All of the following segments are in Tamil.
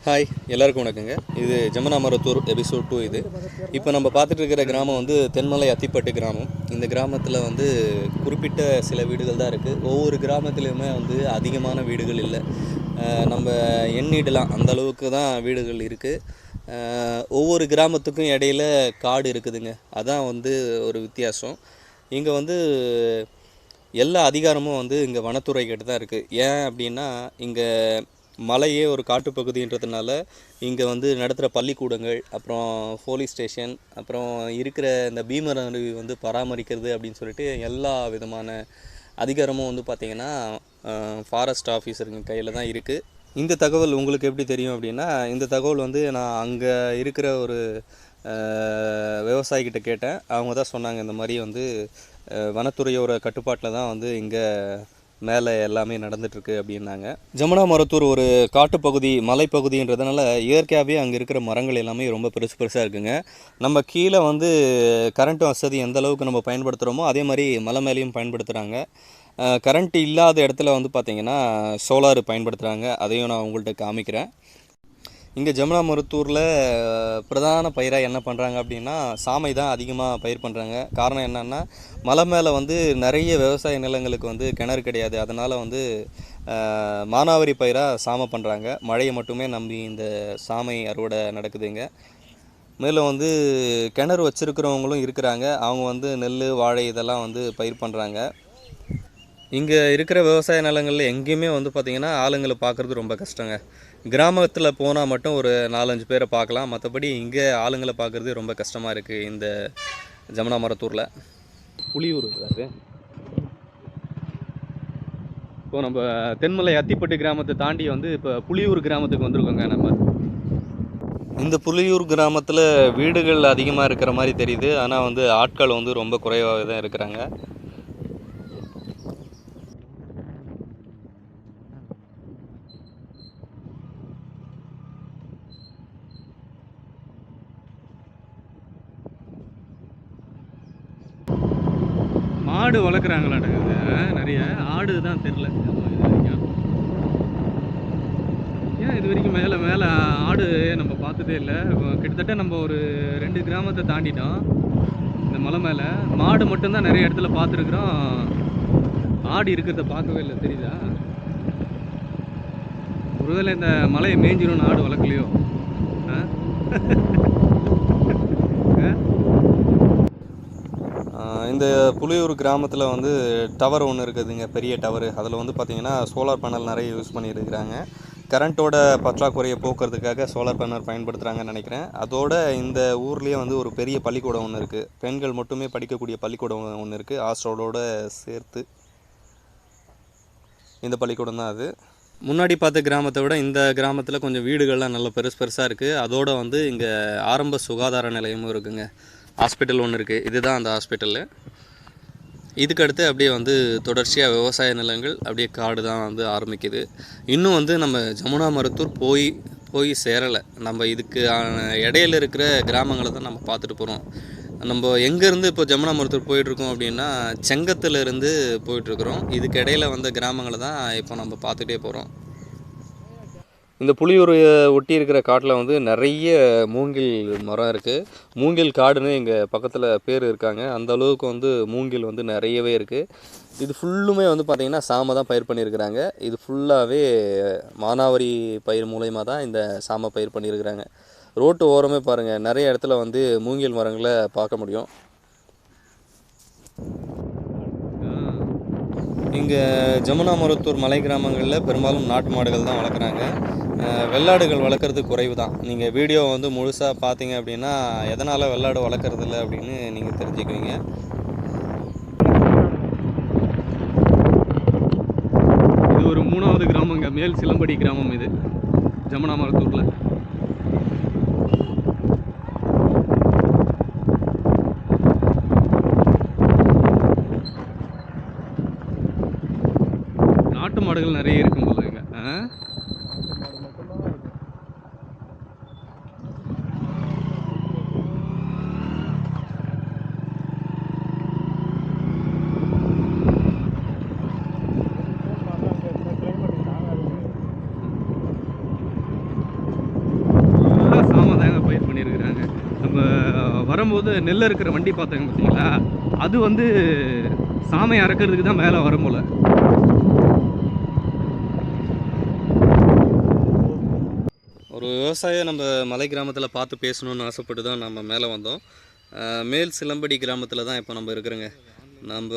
ஹாய், எல்லாருக்கும் வணக்கங்க. இது ஜமுனா மருத்தூர் எபிசோட் 2 இது. இப்போ நம்ம பார்த்துட்டு இருக்கிற கிராமம் வந்து தென்மலை அத்திப்பட்டு கிராமம். இந்த கிராமத்தில் வந்து குறிப்பிட்ட சில வீடுகள் தான் இருக்குது. ஒவ்வொரு கிராமத்துலேயுமே வந்து அதிகமான வீடுகள் இல்லை. நம்ம எண்ணிடலாம் அந்த அளவுக்கு தான் வீடுகள் இருக்குது. ஒவ்வொரு கிராமத்துக்கும் இடையில காடு இருக்குதுங்க. அதான் வந்து ஒரு வித்தியாசம். இங்கே வந்து எல்லா அதிகாரமும் வந்து இங்கே வனத்துறை கிட்ட தான் இருக்குது. ஏன் அப்படின்னா இங்கே மலையே ஒரு காட்டுப்பகுதின்றதுனால இங்கே வந்து நடத்துகிற பள்ளிக்கூடங்கள், அப்புறம் போலீஸ் ஸ்டேஷன், அப்புறம் இருக்கிற இந்த பீமர் அருவி வந்து பராமரிக்கிறது அப்படின்னு சொல்லிட்டு எல்லா விதமான அதிகாரமும் வந்து பார்த்திங்கன்னா ஃபாரஸ்ட் ஆஃபீஸருங்க கையில் தான் இருக்குது. இந்த தகவல் உங்களுக்கு எப்படி தெரியும் அப்படின்னா, இந்த தகவல் வந்து நான் அங்கே இருக்கிற ஒரு விவசாயிகிட்ட கேட்டேன். அவங்க தான் சொன்னாங்க, இந்த மாதிரி வந்து வனத்துறையோட கட்டுப்பாட்டில் தான் வந்து இங்கே மேலே எல்லாமே நடந்துகிட்ருக்கு அப்படின்னாங்க. ஜமுனா மருத்தூர் ஒரு காட்டுப்பகுதி, மலைப்பகுதின்றதுனால இயற்கையாகவே அங்கே இருக்கிற மரங்கள் எல்லாமே ரொம்ப பெருசு பெருசாக இருக்குங்க. நம்ம கீழே வந்து கரண்ட் வசதி எந்த அளவுக்கு நம்ம பயன்படுத்துகிறோமோ அதே மாதிரி மலை மேலேயும் பயன்படுத்துகிறாங்க. கரண்ட் இல்லாத இடத்துல வந்து பார்த்திங்கன்னா சோலார் பயன்படுத்துகிறாங்க. அதையும் நான் உங்கள்கிட்ட காமிக்கிறேன். இங்கே ஜமுனா மருத்தூரில் பிரதான பயிராக என்ன பண்ணுறாங்க அப்படின்னா சாமை தான் அதிகமாக பயிர் பண்ணுறாங்க. காரணம் என்னென்னா, மலை மேலே வந்து நிறைய விவசாய நிலங்களுக்கு வந்து கிணறு கிடையாது. அதனால் வந்து மானாவாரி பயிராக சாமை பண்ணுறாங்க. மழையை மட்டுமே நம்பி இந்த சாமை அறுவடை நடக்குதுங்க. மேலும் வந்து கிணறு வச்சுருக்கிறவங்களும் இருக்கிறாங்க. அவங்க வந்து நெல், வாழை இதெல்லாம் வந்து பயிர் பண்ணுறாங்க. இங்கே இருக்கிற விவசாய நிலங்களில் எங்கேயுமே வந்து பார்த்திங்கன்னா ஆளுங்களை பார்க்குறது ரொம்ப கஷ்டங்க. கிராமத்தில் போனால் மட்டும் ஒரு 4-5 பேரை பார்க்கலாம். மற்றபடி இங்கே ஆளுங்களை பார்க்குறது ரொம்ப கஷ்டமாக இருக்குது இந்த ஜமுனா மருத்தூரில். புலியூர் அது. இப்போ நம்ம தென்மலை அத்திப்பட்டு கிராமத்தை தாண்டி வந்து இப்போ புலியூர் கிராமத்துக்கு வந்திருக்கோங்க. நம்ம இந்த புலியூர் கிராமத்தில் வீடுகள் அதிகமாக இருக்கிற மாதிரி தெரியுது. ஆனால் வந்து ஆட்கள் வந்து ரொம்ப குறைவாக தான் இருக்கிறாங்க. ஆடு வளர்க்குறாங்களாட்டுக்குது. நிறைய ஆடு தான் தெரில. ஏன் இது வரைக்கும் மேலே மேலே ஆடு நம்ம பார்த்ததே இல்லை. கிட்டத்தட்ட நம்ம ஒரு 2 கிராமத்தை தாண்டிட்டோம். இந்த மலை மேலே மாடு மட்டும்தான் நிறைய இடத்துல பார்த்துருக்குறோம். ஆடு இருக்கிறத பார்க்கவே இல்லை. தெரியுதா? ஒருவேளை இந்த மலையை மேய்ஞ்சிரும் ஆடு வளர்க்கலையோ? இந்த புலியூர் கிராமத்தில் வந்து டவர் ஒன்று இருக்குதுங்க, பெரிய டவர். அதில் வந்து பார்த்திங்கன்னா சோலார் பேனல் நிறைய யூஸ் பண்ணியிருக்கிறாங்க. கரண்ட்டோட பற்றாக்குறையை போக்குறதுக்காக சோலார் பேனல் பயன்படுத்துகிறாங்கன்னு நினைக்கிறேன். அதோட இந்த ஊர்லேயே வந்து ஒரு பெரிய பள்ளிக்கூடம் ஒன்று இருக்குது. பெண்கள் மட்டுமே படிக்கக்கூடிய பள்ளிக்கூடம் ஒன்று இருக்குது, ஹாஸ்டலோடு சேர்த்து. இந்த பள்ளிக்கூடம் தான் அது. முன்னாடி பார்த்த கிராமத்தை விட இந்த கிராமத்தில் கொஞ்சம் வீடுகள்லாம் நல்ல பெருசாக இருக்குது. அதோடு வந்து இங்கே ஆரம்ப சுகாதார நிலையமும் இருக்குதுங்க. ஹாஸ்பிட்டல் ஒன்று இருக்குது. இதுதான் அந்த ஹாஸ்பிட்டலு. இதுக்கடுத்து அப்படியே வந்து தொடர்ச்சியாக விவசாய நிலங்கள், அப்படியே காடு தான் வந்து ஆரம்பிக்குது. இன்னும் வந்து நம்ம ஜமுனா மருத்தூர் போய் சேரலை. நம்ம இதுக்கு இடையில இருக்கிற கிராமங்களை தான் நம்ம பார்த்துட்டு போகிறோம். நம்ம எங்கேருந்து இப்போ ஜமுனா மருத்தூர் போயிட்டுருக்கோம் அப்படின்னா செங்கத்துலேருந்து போயிட்டுருக்குறோம். இதுக்கு இடையில வந்த கிராமங்களை தான் இப்போ நம்ம பார்த்துட்டே போகிறோம். இந்த புலியூரை ஒட்டி இருக்கிற காட்டில் வந்து நிறைய மூங்கில் மரம் இருக்குது. மூங்கில் காடுன்னு எங்கள் பக்கத்தில் பேர் இருக்காங்க. அந்த அளவுக்கு வந்து மூங்கில் வந்து நிறையவே இருக்குது. இது ஃபுல்லுமே வந்து பார்த்திங்கன்னா சாமை தான் பயிர் பண்ணியிருக்கிறாங்க. இது ஃபுல்லாகவே மானாவாரி பயிர் மூலயமா தான் இந்த சாமை பயிர் பண்ணியிருக்கிறாங்க. ரோட்டு ஓரமே பாருங்கள், நிறைய இடத்துல வந்து மூங்கில் மரங்களை பார்க்க முடியும். இங்கே ஜமுனா மருத்தூர் மலை கிராமங்களில் பெரும்பாலும் நாட்டு மாடுகள் தான் வளர்க்குறாங்க. வெள்ளாடுகள் வளர்க்குறது குறைவு தான். நீங்கள் வீடியோ வந்து முழுசாக பார்த்தீங்க அப்படின்னா எதனால் வெள்ளாடு வளர்க்குறது இல்லை அப்படின்னு நீங்கள் தெரிஞ்சுக்குவீங்க. இது ஒரு 3வது கிராமங்க, மேல் சிலம்படி கிராமம். இது ஜமுனா மருத்தூரில். நாட்டு மாடுகள் நிறைய இருக்கும் போல இங்க. வரும்போது நெல் இருக்கிற வண்டி பார்த்தாங்க பார்த்தீங்களா, அது வந்து சாமையை அறக்கிறதுக்கு தான் மேலே வரும் போல. ஒரு விவசாயம் நம்ம மலை கிராமத்தில் பார்த்து பேசணும்னு ஆசைப்பட்டு தான் நம்ம மேலே வந்தோம். மேல் சிலம்படி கிராமத்தில் தான் இப்போ நம்ம இருக்கிறோங்க. நம்ம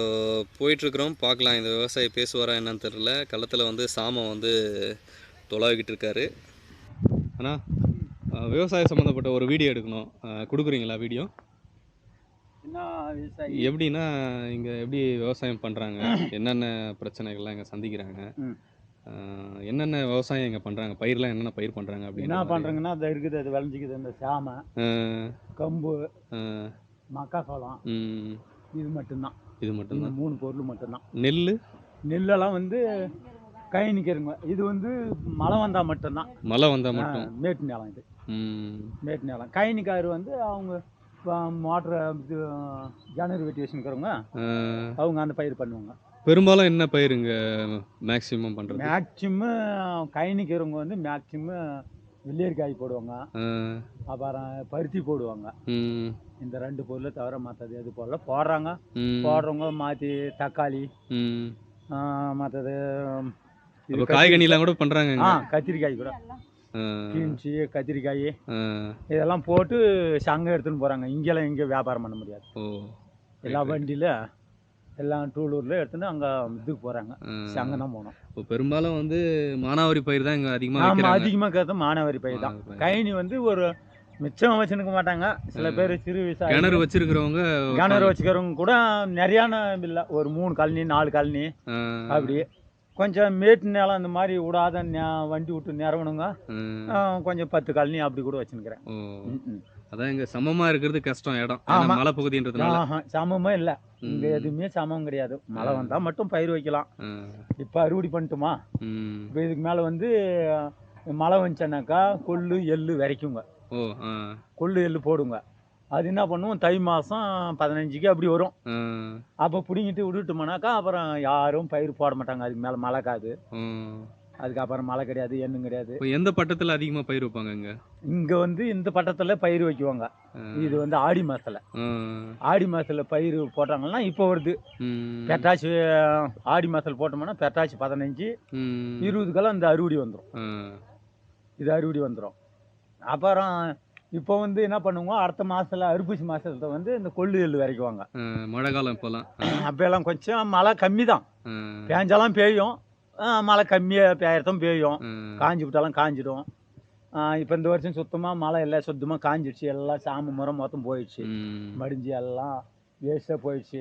போயிட்டுருக்குறோம், பார்க்கலாம் இந்த விவசாயி பேசுவாரா என்னன்னு தெரில. களத்தில் வந்து சாமம் வந்து தொலாவிக்கிட்டு இருக்காரு. ஆனால் விவசாயம் சம்மந்தப்பட்ட ஒரு வீடியோ எடுக்கணும், கொடுக்குறீங்களா வீடியோ? எப்படின்னா இங்கே எப்படி விவசாயம் பண்ணுறாங்க, என்னென்ன பிரச்சனைகள்லாம் இங்கே சந்திக்கிறாங்க, என்னென்ன விவசாயம் இங்கே பண்ணுறாங்க, பயிரெலாம் என்னென்ன பயிர் பண்ணுறாங்க அப்படின்னு என்ன பண்ணுறாங்கன்னா, அது இருக்குது, அது விளைஞ்சிக்குது. இந்த சாமை, கம்பு, மக்காசோளம், இது மட்டும்தான். இது மட்டும்தான், 3 பொருள் மட்டும்தான். நெல்லெல்லாம் வந்து கை நிற்கிறங்க. இது வந்து மழை வந்தால் மட்டும்தான். மழை வந்தால் மட்டும். மேட்டு நிலம் இது, மேட்டு நிலம். கைனிக்காரு வந்து அவங்க மோட்டரை இது கிணறு வெட்டி வச்சுருக்கிறவங்க, அவங்க அந்த பயிர் பண்ணுவாங்க. பெரும்பாலும் என்ன பயிருங்க மேக்ஸிமம் பண்ணுறது? மேக்சிமம் கைனிக்கிறவங்க வந்து மேக்சிமம் வெள்ளரிக்காய் போடுவாங்க, அப்புறம் பருத்தி போடுவாங்க. இந்த 2 பொருளை தவிர மற்றது எது போடல. போடுறவங்க மாற்றி தக்காளி, மற்றது காய்கனிலாம் கூட பண்ணுறாங்க. கத்திரிக்காய் கூட, பீன்ஸு, கத்திரிக்காய் இதெல்லாம் போட்டு சங்கம் எடுத்துன்னு போகிறாங்க. இங்கெல்லாம் எங்கேயும் வியாபாரம் பண்ண முடியாது. எல்லா வண்டியில் எல்லாம் டூலூரில் எடுத்துன்னு அங்கே இதுக்கு போகிறாங்க, சங்கம் தான் போகணும். இப்போ பெரும்பாலும் வந்து மானாவாரி பயிர் தான் இங்கே அதிகமாக கேட்க மானாவாரி பயிர் தான். கைனி வந்து ஒரு மிச்சம் வச்சுருக்க மாட்டாங்க. சில பேர் சிறு விவசாயம் கிணறு வச்சுக்கிறவங்க கூட நிறையான இல்லை, ஒரு 3 கழனி 4 கழனி அப்படி. கொஞ்சம் மேட்டு நிலம் இந்த மாதிரி விடாத வண்டி விட்டு நிறவணுங்க, கொஞ்சம் 10 கழனி அப்படி கூட வச்சுருக்கிறேன். அதான் இங்கே சமமாக இருக்கிறது கஷ்டம் இடம், மலை பகுதின்றதுனால. சமமே இல்லை இங்கே, எதுவுமே சமம் கிடையாது. மழை வந்தால் மட்டும் பயிர் வைக்கலாம். இப்போ அறுவடை பண்ணிட்டுமா, இப்போ இதுக்கு மேலே வந்து மழை வந்துச்சுனாக்கா கொள்ளு எள்ளு விரைக்குங்க. கொள்ளு எள்ளு போடுங்க. அது என்ன பண்ணுவோம், தை மாதம் 15க்கு அப்படி வரும். அப்போ பிடிங்கிட்டு விட்டுட்டோம்னாக்கா அப்புறம் யாரும் பயிர் போட மாட்டாங்க. அதுக்கு மேலே மழை காது, அதுக்கப்புறம் மழை கிடையாது, எண்ணும் கிடையாது. எந்த பட்டத்தில் அதிகமாக பயிர் வைப்பாங்க இங்கே வந்து இந்த பட்டத்தில் பயிர் வைக்குவாங்க. இது வந்து ஆடி மாதத்தில் பயிர் போட்டாங்கன்னா இப்போ வருது. பெட்டாச்சி ஆடி மாதத்தில் போட்டோம்னா பெட்டாச்சி 15 20கெல்லாம் இந்த அறுவடை வந்துடும். இது அறுவடை வந்துடும். அப்புறம் இப்போ வந்து என்ன பண்ணுவோம், அடுத்த மாதத்தில் அறுப்பூசி மாதத்தில் வந்து இந்த கொள்ளு எள்ளு விரைக்குவாங்க. மழை காலம் இப்போலாம். அப்போல்லாம் கொஞ்சம் மழை கம்மி தான், பேஞ்சாலும் பெய்யும், மழை கம்மியாக பெய்யறதும் பெய்யும், காஞ்சி விட்டாலும் காஞ்சிடும். இப்போ இந்த வருஷம் சுத்தமாக மழை இல்லை, சுத்தமாக காஞ்சிடுச்சு. எல்லாம் சாம மரம் மொத்தம் போயிடுச்சு, மடிஞ்சு எல்லாம் வேஸ்ட்டாக போயிடுச்சு.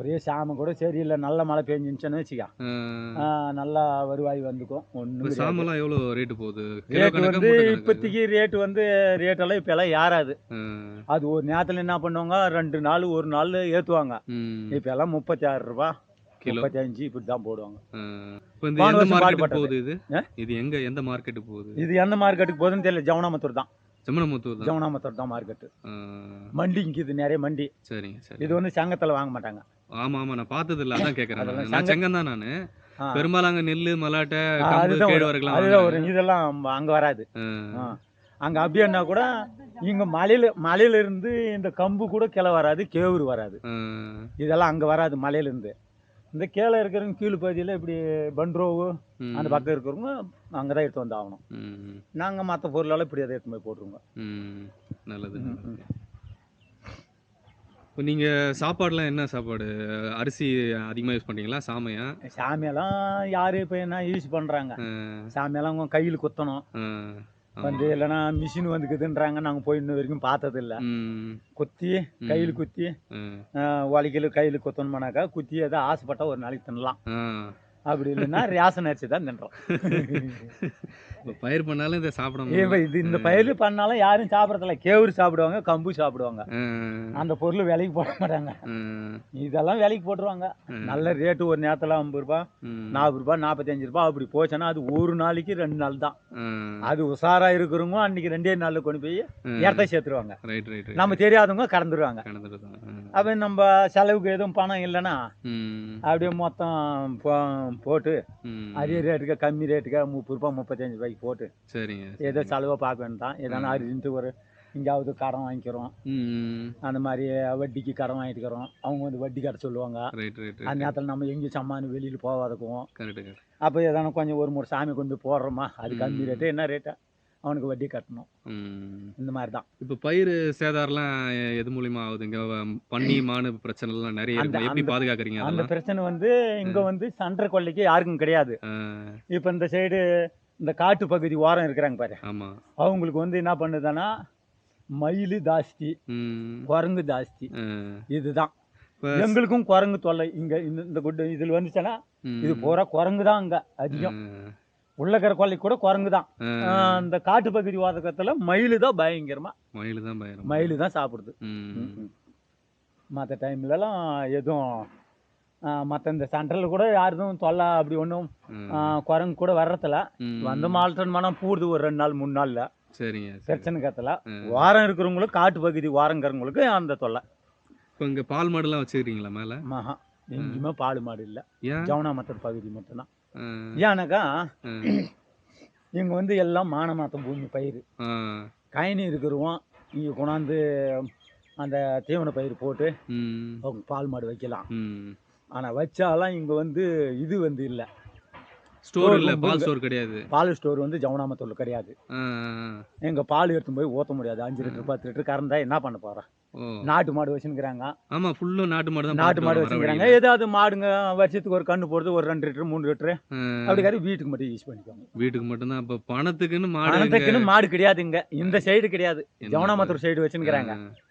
ஒரே சாம கூட சரியில்லை. நல்ல மழை பெஞ்சிருச்சுன்னு வச்சுக்கா, நல்லா வருவாய் வந்துக்கும். ஒன்றும் சாமெல்லாம் எவ்வளோ ரேட்டு போகுது? ரேட்டு வந்து இப்போதைக்கு ரேட்டெல்லாம் இப்போல்லாம் ஏறாது. அது ஒரு நேரத்தில் என்ன பண்ணுவாங்க, 2 நாள் 1 நாள் ஏற்றுவாங்க. இப்போ எல்லாம் 36 ரூபா 35 இப்படி தான் போடுவாங்க. எந்த மார்க்கெட்டுக்கு போகுது? இது எந்த மார்க்கெட்டுக்கு போகுதுன்னு தெரியல. ஜமுனாமத்தூர் தான் மார்க்கெட்டு. மண்டி இங்கே இது நிறைய மண்டி. சரிங்க. இது வந்து சங்கத்தில் வாங்க மாட்டாங்க. ஆமா நான் பார்த்தது இல்லை, அதான் கேட்குறேன். நான் சங்கம் தான். நான் பெரும்பாலும் அங்கே நெல் மலாட்டை அதுதான் இதெல்லாம் அங்கே வராது. அங்கே அப்படின்னா கூட இங்கே மலையில இருந்து இந்த கம்பு கூட கிளை வராது, கேவுரு வராது. இதெல்லாம் அங்கே வராது மலையிலேருந்து. இந்த கீழே இருக்கிறவங்க கீழ் பகுதியில் இப்படி பண்ட்ரோவு அந்த பக்கம் இருக்கிறவங்க அங்கே தான் எடுத்து வந்து ஆகணும். நாங்கள் மற்ற பொருளால் இப்படி அதை எடுத்து போய் போட்டுருவோங்க. நல்லது. இப்போ நீங்கள் சாப்பாடுலாம் என்ன சாப்பாடு? அரிசி அதிகமாக யூஸ் பண்ணுறீங்களா? சாமையெல்லாம் யார் இப்போ என்ன யூஸ் பண்ணுறாங்க? சாமையெல்லாம் கையில் குத்தணும் வந்து, இல்லைன்னா மிஷின் வந்துக்குதுன்றாங்க. நாங்கள் போய் இன்னும் வரைக்கும் பார்த்தது இல்லை. குத்தி கையில் குத்தி வலிக்கல் கையில் குத்தணுமானாக்கா குத்தி ஏதோ ஆசைப்பட்டா ஒரு நாளைக்கு தின்னலாம். அப்படி இல்லைன்னா ரேஷன் அரிசி தான் தின்றோம். பயிர் பண்ணாலும் இதை சாப்பிட இது இந்த பயிர் பண்ணாலும் யாரும் சாப்பிட்றதில்ல. கேவுரு சாப்பிடுவாங்க, கம்பு சாப்பிடுவாங்க. அந்த பொருள் விலைக்கு போட மாட்டாங்க. இதெல்லாம் விலைக்கு போட்டுருவாங்க. நல்ல ரேட்டு ஒரு நேரத்தில் 50 ரூபா 40 ரூபா 45 ரூபா அப்படி போச்சுன்னா அது ஒரு நாளைக்கு 2 நாள் தான். அது உஷாரா இருக்கிறவங்க அன்னைக்கு 2 நாள்ல கொண்டு போய் இடத்த சேர்த்துருவாங்க. நம்ம தெரியாதவங்க கடந்துருவாங்க. அப்ப நம்ம செலவுக்கு எதுவும் பணம் இல்லைன்னா அப்படியே மொத்தம் போட்டு அதே ரேட்டுக்கு கம்மி ரேட்டுக்கு 30 ரூபா 35 ரூபாய்க்கு போட்டு சரிங்க ஏதோ செலவை பார்க்க வேண்டாம். ஏதான அரிசின்ட்டு ஒரு எங்கேயாவது கடன் வாங்கிக்கிறோம், ம். அந்த மாதிரி வட்டிக்கு கடன் வாங்கிட்டுக்கிறோம். அவங்க வந்து வட்டி கட்ட சொல்லுவாங்க. ரைட் ரைட் அந்த ரைட். நேரத்தில் நம்ம எங்கேயும் சம்மானு வெளியில் போகாதக்குவோம். Correct correct. அப்போ எதனா கொஞ்சம் ஒரு மூணு சாமி கொண்டு போய் போடுறோமா, அது கம்மி ரேட்டு என்ன ரேட்டா அவனுக்கு வட்டி கட்டணும். ம். இந்த மாதிரி தான். இப்போ பயிர் சேதாரம்லாம் எது மூலியமா ஆகுதுங்க? பன்னி மானு பிரச்சனைலாம் நிறைய அந்த இருக்கும். எப்படி அந்த பாதுகாக்கிறீங்க அந்த அதெல்லாம்? பிரச்சனை வந்து இங்கே வந்து சண்டை கொள்ளைக்கு யாருக்கும் கிடையாது. ஆ, இப்போ இந்த சைடு இந்த காட்டு பகுதி ஓரம் இருக்கிறாங்க பாரு, ஆமா. அவங்களுக்கு வந்து என்ன பண்ணுதுன்னா மயில் ஜாஸ்தி, ம். குரங்கு ஜாஸ்தி. ஆ. இதுதான் இப்ப எங்களுக்கும் குரங்கு தொல்லை. இங்கே இந்த குட்டு இதில் வந்துச்சுன்னா இது ம். பூரா குரங்கு தான் இங்கே அதிகம். ஆ. உள்ளக்கிற கொல்லைக்கு கூட குரங்கு தான். ஆ. இந்த காட்டு பகுதி ஓதக்கத்தில் மயில் தான் பயங்கரமாக, மயில் தான் பயிரும். மயில் தான் சாப்பிடுது. ம். மற்ற டைம்லலாம் எதுவும் மற்ற இந்த சென்ட்ரலில் கூட யாரும் தொல்லை அப்படி ஒன்றும் ம். குரங்கு கூட வர்றதில்ல. ம். வந்து மால்டன் மனம் பூடுது ஒரு 2 நாள் 3 நாளில், சரிங்க சரி. பிரச்சனை கத்தல. ம். வாரம் இருக்கிறவங்களுக்கு காட்டு பகுதி வாரங்கிறவங்களுக்கு அந்த தொல்லை. இப்போ இங்கே பால் மாடுலாம் வச்சுக்கிறீங்களா மேலே? மகா எங்கேயுமே பால் மாடு இல்லை, ஏன்? ஜவுனாமத்தூர் பகுதி மட்டும்தான். ஆ. ஏன்னாக்கா ஆ. இங்கே வந்து எல்லாம் மானமாத்தம் பூமி பயிர், ஆ. கயனி இருக்கிறோம். இங்கே கொண்டாந்து அந்த தீவன பயிர் போட்டு ம். அவங்க பால் மாடு வைக்கலாம். ம். ஆனால் வச்சாலாம் இங்கே வந்து இது வந்து இல்லை, ஸ்டோர் ஸ்டோர் இல்லை, ரூம் பால் இருக்கு. ஸ்டோர் கிடையாது. பால் ஸ்டோர் வந்து ஜவுனாமத்தூரில் கிடையாது. ஆ. எங்கள் பால் எடுத்து போய் ஊற்ற முடியாது. 5 லிட்டர் 10 லிட்டர் கறந்தா என்ன பண்ண போகிறேன். ஓ. நாட்டு மாடு வச்சுருக்கிறாங்க, ஆமா, ஃபுல்லும் நாட்டு மாடு தான் நாட்டு பார்த்துட்டு மாடு வரோம் வர வச்சுக்கிறாங்க. வழியில. ஏதாவது மாடுங்க வருஷத்துக்கு ஒரு கன்று போடுறது, ஒரு 2 லிட்டரு 3 லிட்டரு ஆ. அப்படி கறி வீட்டுக்கு மட்டும் யூஸ் பண்ணிக்குவாங்க. வீட்டுக்கு மட்டும்தான். இப்போ பணத்துக்குன்னு மாடு இங்க பணத்துக்குன்னு மாடு கிடையாது, இங்கே இந்த சைடு கிடையாது. என்ன ஜவுனாமத்தூர் சைடு வச்சுக்கிறாங்க. ஆ.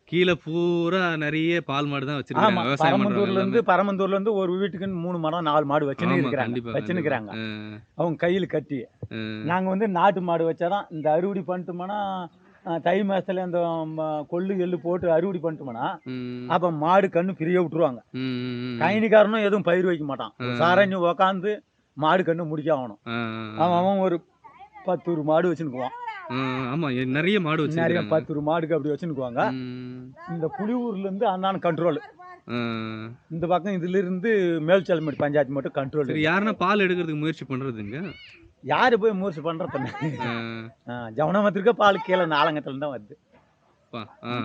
கீழே பூரா நிறைய பால் மாடு தான் வச்சிருக்காங்க. ஆமா, விவசாயம் பண்றவங்க பரமந்தூர்ல இருந்து எல்லாமே. பரமந்தூர்ல இருந்து ஒரு வீட்டுக்குன்னு 3 மரம் 4 மாடு வச்சுன்னு ஆமா, இருக்கிறாங்க, கண்டிப்பா வச்சுன்னுக்குறாங்க. கண்டிப்பா. அவங்க கையில் கட்டி. ஆ. நாங்க வந்து நாட்டு மாடு வச்சாதான் இந்த அறுவடை பண்ணிட்டோம்னா, தை மாசத்துல இந்த கொள்ளு எள்ளு போட்டு அறுவடை பண்ணிட்டோம்னா ம். அப்ப மாடு கண்ணு பிரிய விட்டுருவாங்க. ம், ம், ம். கைனிக்காரனும் எதுவும் பயிர் வைக்க மாட்டான். சாரஞ்சு உக்காந்து மாடு கண்ணு முடிக்க ஆகணும். ஆ, அவன் ஒரு 10 மாடு வச்சுக்குவான். ஆ, ஆமா, நிறைய மாடு நிறைய வச்சிருக்காங்க. 10 மாடுக்கு அப்படி வச்சுக்குவாங்க. ம். இந்த புலியூர்ல இருந்து அந்தான கண்ட்ரோல், ஆ. இந்த பக்கம் இதுல இருந்து மேல்சலமேடு பஞ்சாயத்து மட்டும் கண்ட்ரோல். சரி, யாருன்னா பால் எடுக்கிறதுக்கு முயற்சி பண்றதுங்க? யாரு போய் முயற்சி பண்றது? ஆ. ஜவனமத்திற்க பால் கீழே நாலங்கத்துல தான் வருது. பா. ஆ.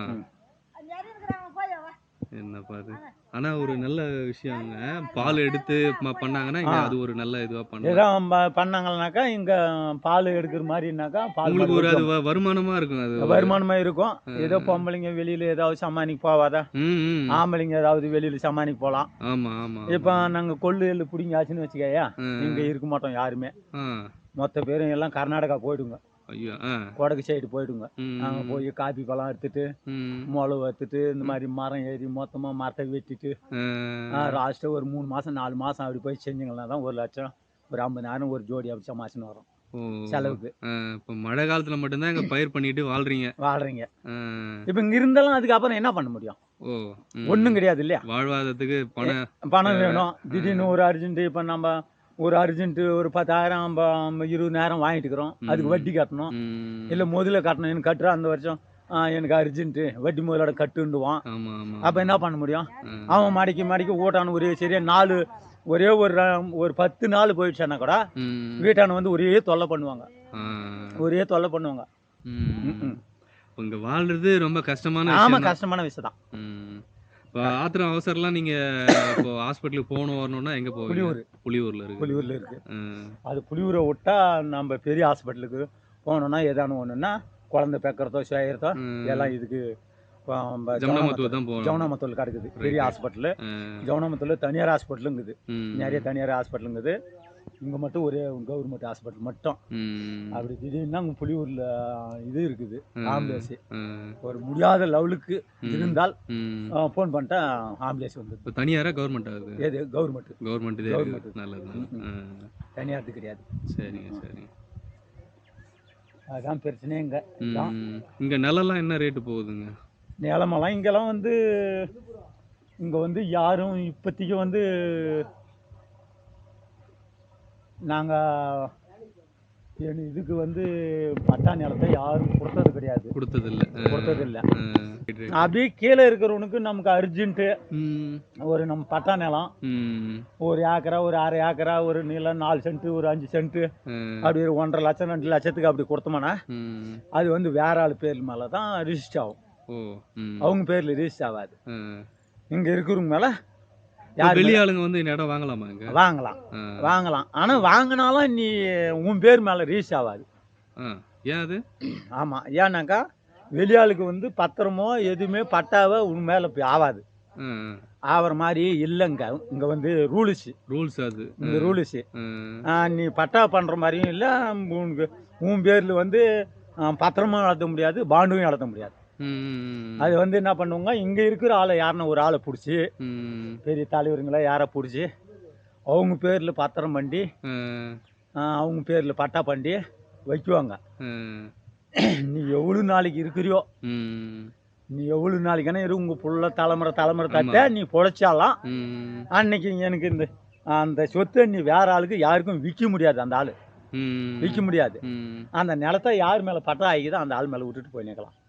என்னப்பா அது? ஆனா ஒரு நல்ல விஷயங்க. பால் எடுத்து பண்ணாங்கன்னா இங்க அது ஒரு நல்ல இதுவா பண்ணலாம். ஏதோ பண்ணாங்கன்னாக்கா இங்க பால் எடுக்கிற மாதிரினாக்கா பால் உங்களுக்கு ஒரு அது வருமானமா இருக்கும் அது. வருமானமா இருக்கும். ஏதோ பொம்பளைங்க வெளியில ஏதாவது சமாளிக்கு போவாதா, ம், ம். ஆம்பளைங்க ஏதாவது வெளியில சமாளிக்கு போகலாம். ஆமா ஆமா. இப்போ நாங்க கொள்ளு எள்ளு பிடிங்க ஆச்சுன்னு வச்சுக்கயா, ம். இங்க இருக்க மாட்டோம் யாருமே. ஆ. மொத்த பேரும் எல்லாம் கர்நாடகா போயிடுங்க, ஐயோ. ஆ. கொடகு சைடு போயிடுங்க. ம், நாங்க போய் காப்பி பழம் எடுத்துட்டு, ம். முளவு எடுத்துட்டு, இந்த மாதிரி மரம் ஏறி மொத்தமா மரத்தை வெட்டிட்டு ஆ. லாஸ்ட்டு ஒரு 3 மாசம் 4 மாசம் அப்படி போய் செஞ்சிங்கன்னா தான் 1 லட்சம் ஒரு 50,000 ஒரு ஜோடி அப்படி சமாளிச்சுன்னு வரும் ஓ. செலவுக்கு. இப்போ மழை காலத்துல மட்டும்தான் இங்க பயிர் பண்ணிட்டு வாழ்றீங்க. வாழ்றீங்க. ஆ. இப்போ இங்க இருந்தாலும் அதுக்கப்புறம் என்ன பண்ண முடியும்? ஓ. ம். ஒன்றும் கிடையாது இல்லையா? வாழ்வாதாரத்துக்கு பணம் வேணும். திடீர்னு ஒரு அர்ஜென்ட்டு, இப்போ நம்ம ஒரு அர்ஜென்ட்டு ஒரு 10,000 20,000 வாங்கிட்டுக்கிறோம், அதுக்கு வட்டி கட்டணும். ம். இல்லை முதல்ல கட்டணும், எனக்கு கட்டுறேன் அந்த வருஷம், எனக்கு அர்ஜென்ட்டு வட்டி முதலோட கட்டுண்டுவான். ஆமா ஆமா. அப்போ என்ன பண்ண முடியும்? ஆ. அவன் மடிக்கு ஓட்டான ஒரே சரியா 4 ஒரே ஒரு 10 நாள் போயிடுச்சானா கூட ம். வீட்டான வந்து ஒரே தொல்லை பண்ணுவாங்க, ஆ. ஒரே தொல்லை பண்ணுவாங்க. ம். இங்க வாழ்றது ரொம்ப கஷ்டமான ஆமா, விஷயம் தான். கஷ்டமான விஷயம் தான். ம். இப்போ ஆத்திரம் அவசரம்லாம் நீங்க இப்போ ஹாஸ்பிட்டலுக்கு போகணும் வரணும்னா எங்க போவீங்க? புலியூர், புலியூர்ல இருக்கு. புலியூர்ல இருக்கு. ம். அது புலியூரை விட்டா நம்ம பெரிய ஹாஸ்பிட்டலுக்கு போனோம்னா ஏதானு ஒன்றுன்னா குழந்தை பெக்கிறதோ செய்யறதோ ம். எல்லாம் இதுக்கு ஜமுனாமத்தூர் தான் போகணும். ஜவுனாமத்தூர் கிடக்குது பெரிய ஹாஸ்பிட்டலு. ஜவுனாமத்தூர்ல தனியார் ஹாஸ்பிட்டலுங்குது, ம். நிறைய தனியார் ஹாஸ்பிட்டலுங்குது. இங்கே மட்டும் ஒரே கவர்மெண்ட் ஹாஸ்பிட்டல் மட்டும். ம். அப்படி திடீர்னு அங்கே புலியூரில் இது இருக்குது ஆம்புலன்ஸ். ம். ஒரு முடியாத லெவலுக்கு இருந்தால் ம். ஃபோன் பண்ணிட்டா ஆம்புலன்ஸ் வந்துடுது. இப்போ தனியாரா கவர்மெண்ட் ஆகுது? எது கவர்மெண்ட்? கவர்மெண்ட் இதே கவர்மெண்ட். நல்லது நல்லது. ம். தனியார்து கிடையாது. சரிங்க சரிங்க. அதுதான் பிரச்சனை இங்கே. ம். இங்க நிலம்லாம் என்ன ரேட்டு போகுதுங்க? நிலமெல்லாம் இங்கெல்லாம் வந்து இங்கே வந்து யாரும் இப்போதைக்கு வந்து நாங்கள் இதுக்கு வந்து பட்டா நிலத்தை யாரும் கொடுத்தது கிடையாது, கொடுத்ததில்ல. கொடுத்ததில்லை. அப்படியே கீழே இருக்கிறவனுக்கு நமக்கு அர்ஜென்ட்டு ஒரு நம்ம பட்டா நிலம், ஒரு ஏக்கரா, ஒரு அரை ஏக்கரா, ஒரு நிலம் 4 சென்ட், ஒரு 5 சென்ட், அப்படி ஒரு 1.5 லட்சம் 2 லட்சத்துக்கு அப்படி கொடுத்தோம்னா அது வந்து வேற ஆள் பேர் மேலே தான் ரிஜிஸ்டர் ஆகும். அவங்க பேரில் ரிஜிஸ்டர் ஆகாது. இங்கே இருக்கிறவங்க மேலே யார் வெளியாளுங்க வந்து இந்த இடம் வாங்கலாமா? வாங்கலாம். ஆனால் வாங்கினாலும் நீ உன் பேர் மேலே ரிஜிஸ்டர் ஆகாது. ஏன் அது? ஆமாம், ஏன்னாக்கா வெளியாளுக்கு வந்து பத்திரமோ எதுவுமே பட்டாவோ உன் மேலே ஆகாது. ஆகிற மாதிரி இல்லைங்க. இங்கே வந்து ரூல்ஸ் அது இந்த ரூல்ஸு. நீ பட்டா பண்ணுற மாதிரியும் இல்லை, உனக்கு உன் பேரில் வந்து பத்திரமும் நடத்த முடியாது, பாண்டும் நடத்த முடியாது. அது வந்து என்ன பண்ணுவாங்க, இங்கே இருக்கிற ஆளை யாருன்னா ஒரு ஆளை பிடிச்சி, பெரிய தலைவருங்களா யாரை பிடிச்சி அவங்க பேரில் பத்திரம் பண்ணி அவங்க பேரில் பட்டா பண்ணி வைக்குவாங்க. நீ எவ்வளோ நாளைக்கு இருக்கிறியோ, நீ எவ்வளோ நாளைக்குன்னா உங்கள் புள்ள தலைமுறை தட்ட நீ பொழைச்சாலாம் அன்னைக்கு எனக்கு இந்த அந்த சொத்தை நீ வேற ஆளுக்கு யாருக்கும் விற்க முடியாது. அந்த ஆள் விற்க முடியாது. அந்த நிலத்தை யார் மேலே பட்டா ஆகிக்குதோ அந்த ஆள் மேலே விட்டுட்டு போய் நிற்கலாம்.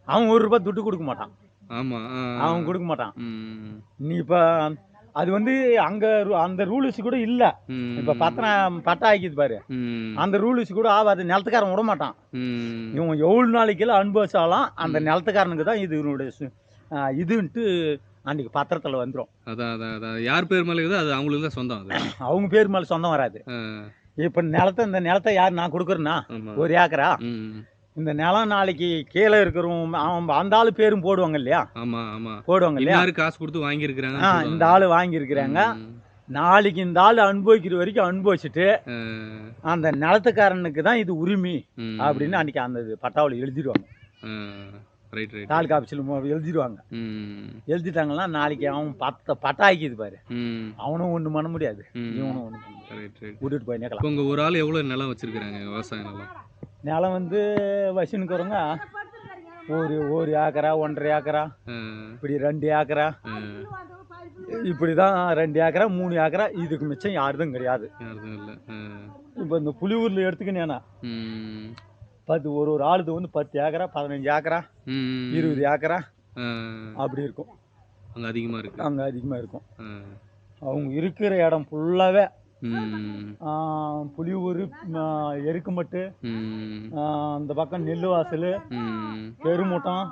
அவன் ₹1 துட்டு கொடுக்க மாட்டான். அவன் கொடுக்க மாட்டான். நீ இப்போ அது வந்து அங்கே அந்த ரூல்ஸ் கூட இல்லை. இப்போ பட்டா ஆக்கிது பாரு, அந்த ரூல்ஸ் கூட ஆகாது. நிலத்துக்காரன் விட மாட்டான். இவன் எவ்வளோ நாளைக்கெல்லாம் அனுபவிச்சாலும் அந்த நிலத்துக்காரனுக்கு தான் இதனுடைய இதுன்ட்டு அன்றைக்கி பத்திரத்தில் வந்துடும். அதான் யார் பேர் மேலே அது அவங்களுக்கு தான் சொந்தம். அவங்க பேர் மேலே சொந்தம் வராது. இப்போ இந்த நிலத்தை யார் நான் கொடுக்குறேன்னா 1 ஏக்கரா, இந்த நிலம் நாளைக்கு கீழே இருக்கிறவங்க அவன் அந்த ஆளு பேரும் போடுவாங்க இல்லையா? போடுவாங்க இல்லையா? காசு கொடுத்து வாங்கியிருக்கிறாங்க, இந்த ஆளு வாங்கியிருக்கிறாங்க. நாளைக்கு இந்த ஆள் அனுபவிக்கிற வரைக்கும் அனுபவிச்சுட்டு அந்த நிலத்துக்காரனுக்கு தான் இது உரிமை அப்படின்னு அன்னைக்கு அந்த பட்டாவில் எழுதிடுவாங்க. தாலுகா ஆஃபீஸில் எழுதிடுவாங்க. எழுதிட்டாங்கன்னா நாளைக்கு அவன் பட்டா ஆக்கிது பாரு, அவனும் ஒன்றும் பண்ண முடியாது, இவனும் ஒன்றும் விட்டுட்டு போய் நிற்கலாம். உங்கள் ஒரு ஆள் எவ்வளோ நிலம் வச்சுருக்கிறாங்க? விவசாய நிலம் வந்து வச்சுன்னுக்குறவங்க ஒரு ஏக்கரா, 1.5 ஏக்கரா, இப்படி 2 ஏக்கரா, இப்படி தான் 2 ஏக்கரா 3 ஏக்கரா. இதுக்கு மிச்சம் யாருதும் கிடையாது. இப்போ இந்த புலியூரில் எடுத்துக்கினேன்னா ஒரு ஆளுது வந்து 10 ஏக்கரா, 15 ஏக்கரா, 20 ஏக்கரா அப்படி இருக்கும். அங்கே அதிகமாக இருக்கும். அவங்க இருக்கிற இடம் ஃபுல்லாகவே புலியூர், எருக்குமட்டு, அந்த பக்கம் நெல்லுவாசல், பெருமூட்டம்,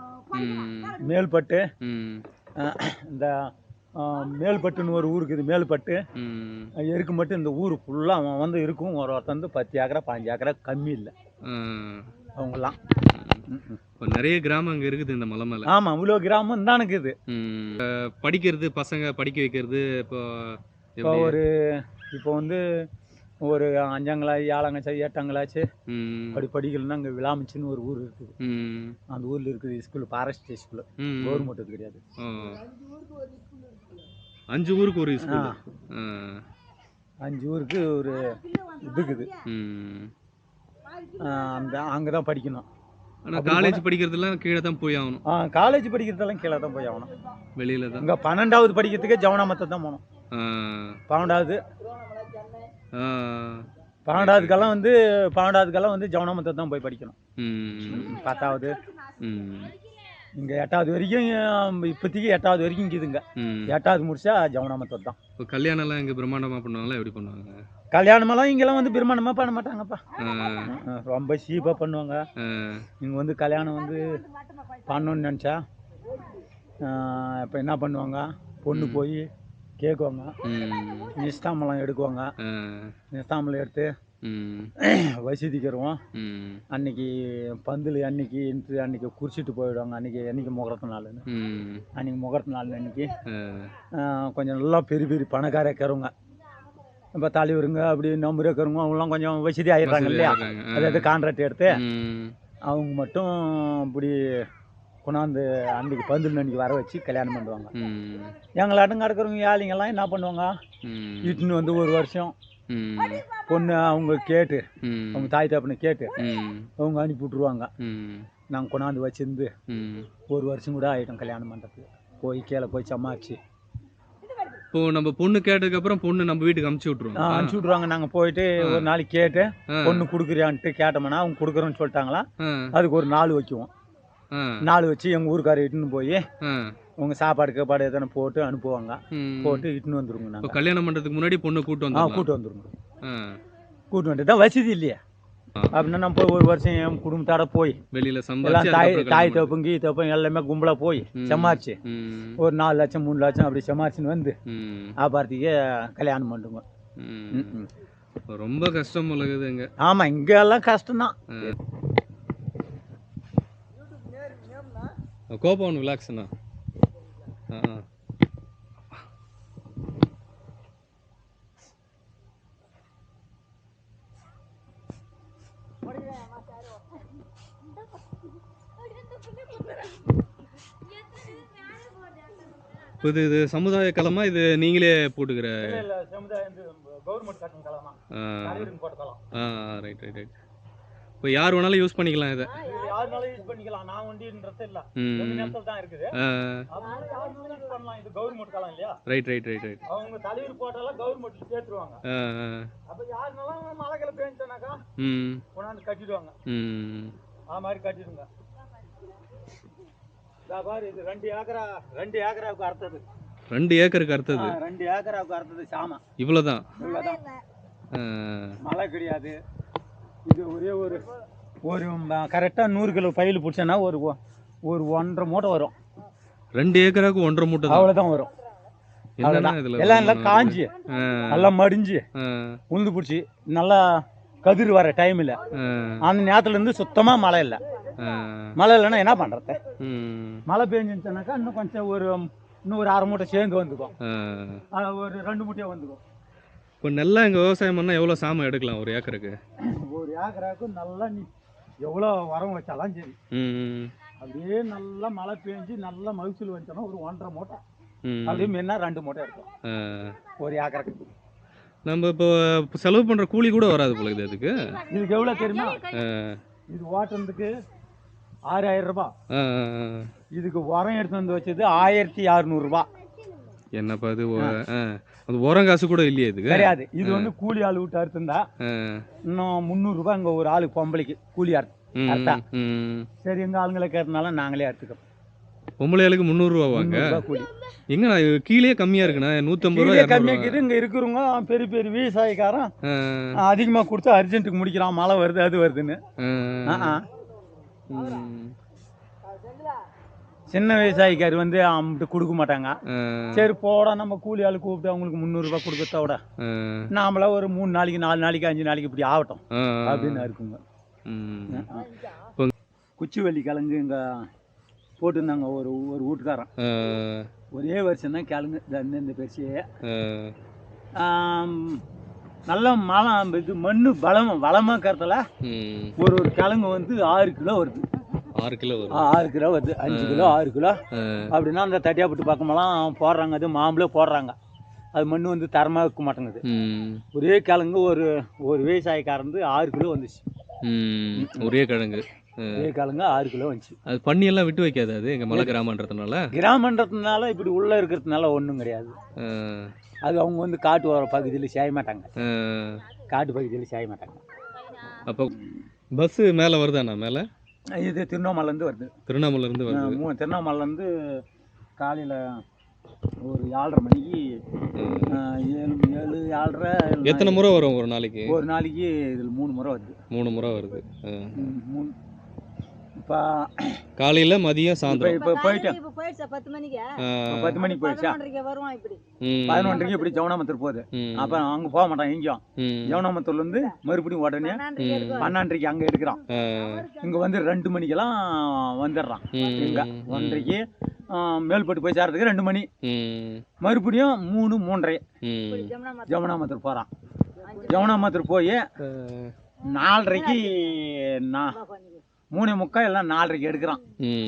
மேல்பட்டு, இந்த மேல்பட்டுன்னு ஒரு ஊருக்கு இது மேல்பட்டு, எருக்குமட்டு, இந்த ஊர் ஃபுல்லாக அவன் வந்து இருக்கும். ஒருத்தன் வந்து 10 ஏக்கரா 15 ஏக்கரா கம்மி இல்லை அவங்கெல்லாம். நிறைய கிராமம் அங்கே இருக்குது இந்த மலை மேலே. ஆமாம், இவ்வளோ கிராமம் தான் இருக்குது. படிக்கிறது, பசங்க படிக்க வைக்கிறது இப்போ வந்து ஒரு 5ஆம் கிளாஸ் 7ஆம் கிளாஸ் 8ஆம் கிளாஸ் அப்படி படிக்கலன்னா அங்கே விளாமிச்சின்னு ஒரு ஊர் இருக்குது. அந்த ஊரில் இருக்குது ஸ்கூல், ஃபாரஸ்ட் ஸ்கூலு, கவர்மெண்ட் கிடையாது. 5 ஊருக்கு ஒரு ஸ்கூல், 5 ஊருக்கு ஒரு இதுக்குது. அங்கே தான் படிக்கணும். ஆனால் காலேஜ் படிக்கிறதுலாம் கீழே தான் போய் ஆகணும். காலேஜ் படிக்கிறதெல்லாம் கீழே தான் போய் ஆகணும். வெளியில் தான். இங்கே 12வது படிக்கிறதுக்கே ஜவனாமத்தை தான் போகணும். 12வதுக்கெல்லாம் வந்து ஜவனாமத்தை தான் போய் படிக்கணும். 10வது இங்கே 8வது வரைக்கும், இப்போதைக்கு 8வது வரைக்கும் இருக்குதுங்க. 8வது முடிச்சா ஜவனாமத்தை தான். இப்போ கல்யாணம்லாம் இங்கே பிரம்மாண்டமாக பண்ணுவாங்களா? எப்படி பண்ணுவாங்க? கல்யாணமெல்லாம் இங்கெல்லாம் வந்து பிரம்மாண்டமாக பண்ண மாட்டாங்கப்பா, ரொம்ப சீப்பாக பண்ணுவாங்க. இங்கே வந்து கல்யாணம் வந்து பண்ணணும்னு நினச்சா இப்போ என்ன பண்ணுவாங்க, பொண்ணு போய் கேட்குவாங்க, நிஸ்தாமலம் எடுக்குவாங்க. நிஸ்தாமலம் எடுத்து வசதிக்கிறோம். அன்னைக்கு பந்தல் அன்னைக்கு குறிச்சிட்டு போயிடுவாங்க. அன்னைக்கு முகூர்த்த நாள்னு, அன்னைக்கு முகூர்த்த நாள் அன்னைக்கு கொஞ்சம் நல்லா பெரிய பெரிய பணக்கார இருக்கிறவங்க, இப்போ தலைவருங்க அப்படி நம்பர் இருக்கிறவங்க அவங்களாம் கொஞ்சம் வசதி ஆகிடுறாங்க இல்லையா? அதாவது கான்ட்ராக்ட் எடுத்து அவங்க மட்டும் இப்படி கொண்டாந்து அன்றைக்கி பந்தல் அன்றைக்கி வர வச்சு கல்யாணம் பண்ணுவாங்க. எங்களாட்டம் கிடக்கிறவங்க ஏழைங்கெல்லாம் என்ன பண்ணுவாங்க, இட்டுன்னு வந்து ஒரு வருஷம் பொண்ணு அவங்க கேட்டு, அவங்க தாய் தகப்பனை கேட்டு அவங்க அனுப்பி விட்ருவாங்க. நாங்கள் கொண்டாந்து வச்சிருந்து ஒரு வருஷம் கூட ஆகிட்டோம் கல்யாணம் பண்ணுறதுக்கு. போய் கீழே போய் சமாளிச்சு இப்போ நம்ம பொண்ணு கேட்டதுக்கப்புறம் பொண்ணு நம்ம வீட்டுக்கு அமுச்சு விட்ருவோம். அனுப்பிச்சி விட்ருவாங்க. நாங்கள் போயிட்டு ஒரு நாளைக்கு கேட்டு பொண்ணு கொடுக்குறியான்ட்டு கேட்டோம்னா அவங்க கொடுக்குறோன்னு சொல்லிட்டாங்களா, அதுக்கு ஒரு நாள் வைக்குவோம். நாள் வச்சு எங்கள் ஊருக்காரர் இட்டுன்னு போய் உங்கள் சாப்பாடு கீப்பாடு எதனா போட்டு அனுப்புவாங்க. போட்டு இட்டுன்னு வந்துருங்க. நாங்கள் கல்யாணம் பண்ணுறதுக்கு முன்னாடி பொண்ணு கூட்டு வந்து கூட்டு வந்துருங்க. கூட்டு வந்துட்டு தான் வசதி இல்லையா அப்படின்னா நம்ம போய் ஒரு வருஷம் என் குடும்பத்தோட போய் வெளியில் எல்லாம் தாய் தோப்பும் கீ தோப்பும் எல்லாமே கும்பலாக போய் சமாளிச்சு ஒரு 4 லட்சம் 3 லட்சம் அப்படி சமாளிச்சுன்னு வந்து வியாபாரத்துக்கே கல்யாணம் பண்ணுங்க. ரொம்ப கஷ்டம் உலகுதுங்க. ஆமாம், இங்கெல்லாம் கஷ்டம்தான். கோபம் விலாக்ஸ்ண்ணா. இது சமுதாய களமா? இது நீங்களே போட்டுக்கிற ரைட் ரைட் ரைட். இப்போ யார் வேணாலும் யூஸ் பண்ணிக்கலாம். இதை யாருனாலும் யூஸ் பண்ணிக்கலாம். நான் வண்டின்றது இல்ல, நேரத்துல தான் இருக்குது. அதனால யாருனாலும் யூஸ் பண்ணலாம். இது கவர்மெண்ட் காலம் இல்லையா? Right right right right. அவங்க தலைவர் போட்டால கவர்மெண்ட்ல சேர்த்துருவாங்க. அப்ப யாருனாலும் மழைகளை பேஞ்சானாக்கா கொண்டாந்து கட்டிடுவாங்க. அது மாதிரி கட்டிடுங்க. பாரு, இது 2 ஏக்கராவுக்கு அறுத்தது. 2 ஏக்கருக்கு அறுத்தது? 2 ஏக்கராவுக்கு அறுத்தது சாமா. இவ்வளவுதான்? மழை கிடையாது. இது ஒரே ஒரு கரெக்டாக 100 கிலோ பையில் பிடிச்சோன்னா ஒரு 1.5 மூட்டை வரும். 2 ஏக்கராவுக்கு 1.5 மூட்டை அவ்வளோதான் வரும். எல்லாம் காஞ்சி நல்லா மடிஞ்சு உளுந்து பிடிச்சி நல்லா கதிர் வர டைமில் அந்த நேரத்துலேருந்து சுத்தமாக மழை இல்லை. மழை இல்லைன்னா என்ன பண்ணுறது? மழை பெஞ்சிருச்சுனாக்கா இன்னும் கொஞ்சம் இன்னும் ஒரு 1/2 மூட்டை சேர்ந்து வந்துக்கும். ஒரு 2 மூட்டையாக வந்துக்கும். இப்போ நல்லா இங்கே விவசாயம் பண்ணால் எவ்வளோ சாமம் எடுக்கலாம் ஒரு ஏக்கருக்கு? ஒரு ஏக்கராவுக்கு நல்லா நீ எவ்வளோ உரம் வச்சாலும் சரி, அப்படியே நல்லா மழை பெஞ்சு நல்லா மகசூல் வச்சோன்னா ஒரு 1.5 மூட்டை, அப்படியே முன்னா 2 மூட்டை இருக்கும் ஒரு ஏக்கருக்கு. நம்ம இப்போ செலவு பண்ணுற கூலி கூட வராது போல இது. அதுக்கு இதுக்கு எவ்வளோ தெரியுமா? இது ஓட்டுறதுக்கு 6000 ரூபாய். இதுக்கு உரம் எடுத்து வந்து வச்சது 1600 ரூபாய். என்னப்பா இது? அது உரம் காசு கூட இல்லையா இதுக்கு? கிடையாது. இது வந்து கூலி ஆள் விட்டு அறுத்துந்தா இன்னும் 300 ரூபாய் இங்கே ஒரு ஆளு பொம்பளைக்கு கூலி அறுத்தா. சரி, எங்கள் ஆளுங்களை கேட்டனால நாங்களே அறுத்துக்கோம். பொம்பளை ஆளுக்கு 300 ரூபா வாங்க கூலி. எங்க கீழே கம்மியா இருக்குண்ணா? 150 ரூபா கம்மியா இருக்குது. இங்க இருக்கிறவங்க பெரிய பெரிய விவசாயிக்காரன் அதிகமா கொடுத்து அர்ஜென்ட்டுக்கு முடிக்கிறான். மழை வருது அது வருதுன்னு. சின்ன விவசாயிக்கார் வந்து அவங்ககிட்ட கொடுக்க மாட்டாங்க. சரி போட நம்ம கூலி ஆளு கூப்பிட்டு அவங்களுக்கு 300 ரூபாய் கொடுக்கறத விட நாமளா ஒரு 3 நாளைக்கு 4 நாளைக்கு 5 நாளைக்கு இப்படி ஆகட்டும் அப்படின்னு இருக்குங்க. குச்சிவள்ளி கிழங்கு இங்க போட்டுருந்தாங்க ஒரு வீட்டுக்காரன். ஒரே வருஷம் தான் கிழங்கு இந்த பெருசியே. நல்ல மழை இது மண்ணு வளமாக இருக்கிறதுல ஒரு கிழங்கு வந்து 6 கிலோ வருது. 6 கிலோ வருது. 6 கிலோ வருது. 5 கிலோ 6 கிலோ அப்படின்னா அந்த தட்டியாப்பட்டு பக்கமெல்லாம் போடுறாங்க. அது மாம்பழே போடுறாங்க. அது மண் வந்து தரமாக இருக்க மாட்டேங்குது. ஒரே கிழங்கு ஒரு விவசாயிக்காரந்து 6 கிலோ வந்துச்சு. ஒரே கிழங்கு 6 கிலோ வந்துச்சு. அது பண்ணியெல்லாம் விட்டு வைக்காது. அது எங்கள் மலை கிராமன்றதுனால இப்படி உள்ளே இருக்கிறதுனால ஒன்றும் கிடையாது. அது அவங்க வந்து காட்டு வர பகுதியில் செய்ய மாட்டாங்க. காட்டு பகுதியில் செய்ய மாட்டாங்க. அப்போ பஸ்ஸு மேலே வருதாண்ணா? மேலே இது திருவண்ணாமலேருந்து வருது. திருவண்ணாமலேருந்து வருது. திருவண்ணாமலேருந்து காலையில் ஒரு 7:30 மணிக்கு 7:30. எத்தனை முறை வரும் ஒரு நாளைக்கு? ஒரு நாளைக்கு இதில் 3 முறை வருது. 3 முறை வருது. இப்போ காலையில் மதியம் சாயந்தரம். இப்போ போயிட்டேன். 10 மணிக்கு 10 மணிக்கு போயிடுச்சா? 11:30 இப்படி ஜவுனாமத்தூர் போகுது. அப்போ அங்கே போக மாட்டான் எங்கேயும். ஜவுனாமத்தூர்லேருந்து மறுபடியும் உடனே 12:30 அங்கே எடுக்கிறான். இங்கே வந்து 2 மணிக்கெல்லாம் வந்துடுறான். இங்கே 1:30 மேல்பட்டு போய் சேர்றதுக்கு 2 மணி. மறுபடியும் 3, 3:30 ஜமுனாமத்தூர் போகிறான். ஜமுனாமத்தூர் போய் 4:30 நான் 3:45 எல்லாம் 4:30 எடுக்கிறான்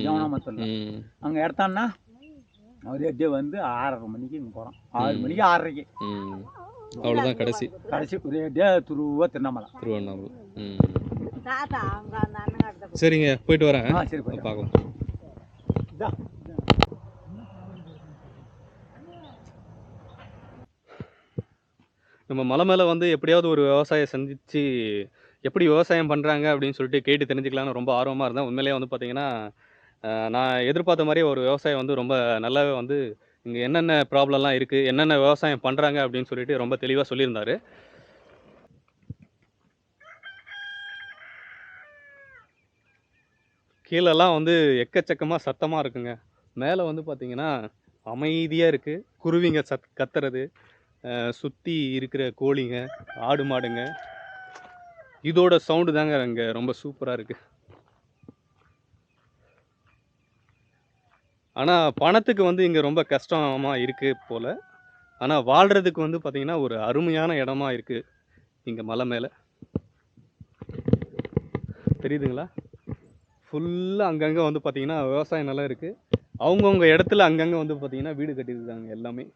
ஜமுனாமத்தூர்ல. அங்கே எடுத்தான்னா அவரே அப்படியே வந்து 6:30 மணிக்கு இங்கே போகிறான். 6 மணிக்கு 6:30. அவ்வளோதான் கடைசி ஒரே அப்படியே துருவா திருவண்ணாமலை. சரிங்க, போயிட்டு வரேன். சரி, பார்க்கலாம். நம்ம மலை மேலே வந்து எப்படியாவது ஒரு விவசாயம் செஞ்சிச்சு எப்படி விவசாயம் பண்ணுறாங்க அப்படின்னு சொல்லிட்டு கேட்டு தெரிஞ்சுக்கலான்னு ரொம்ப ஆர்வமாக இருந்தேன். உண்மையிலேயே வந்து பார்த்தீங்கன்னா, நான் எதிர்பார்த்த மாதிரியே ஒரு விவசாயம் வந்து ரொம்ப நல்லாவே வந்து இங்கே என்னென்ன ப்ராப்ளம்லாம் இருக்குது, என்னென்ன விவசாயம் பண்ணுறாங்க அப்படின்னு சொல்லிட்டு ரொம்ப தெளிவாக சொல்லியிருந்தாரு. கீழெல்லாம் வந்து எக்கச்சக்கமாக சத்தமாக இருக்குங்க. மேலே வந்து பார்த்தீங்கன்னா, அமைதியாக இருக்குது. குருவிங்க கத்துறது, சுற்றி இருக்கிற கோழிங்க, ஆடு மாடுங்க, இதோட சவுண்டு தாங்க இங்கே ரொம்ப சூப்பராக இருக்குது. ஆனால் பணத்துக்கு வந்து இங்கே ரொம்ப கஷ்டமாக இருக்குது போல். ஆனால் வாழ்கிறதுக்கு வந்து பார்த்தீங்கன்னா ஒரு அருமையான இடமா இருக்குது இங்கே மலை மேலே. தெரியுதுங்களா? ஃபுல்லாக அங்கங்கே வந்து பார்த்தீங்கன்னா விவசாய நிலம் இருக்குது. அவங்கவுங்க இடத்துல அங்கங்கே வந்து பார்த்தீங்கன்னா வீடு கட்டியிருக்காங்க எல்லாமே.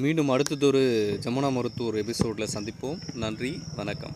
மீண்டும் அடுத்ததொரு ஜமுனா மருத்துவர் எபிசோடில் சந்திப்போம். நன்றி, வணக்கம்.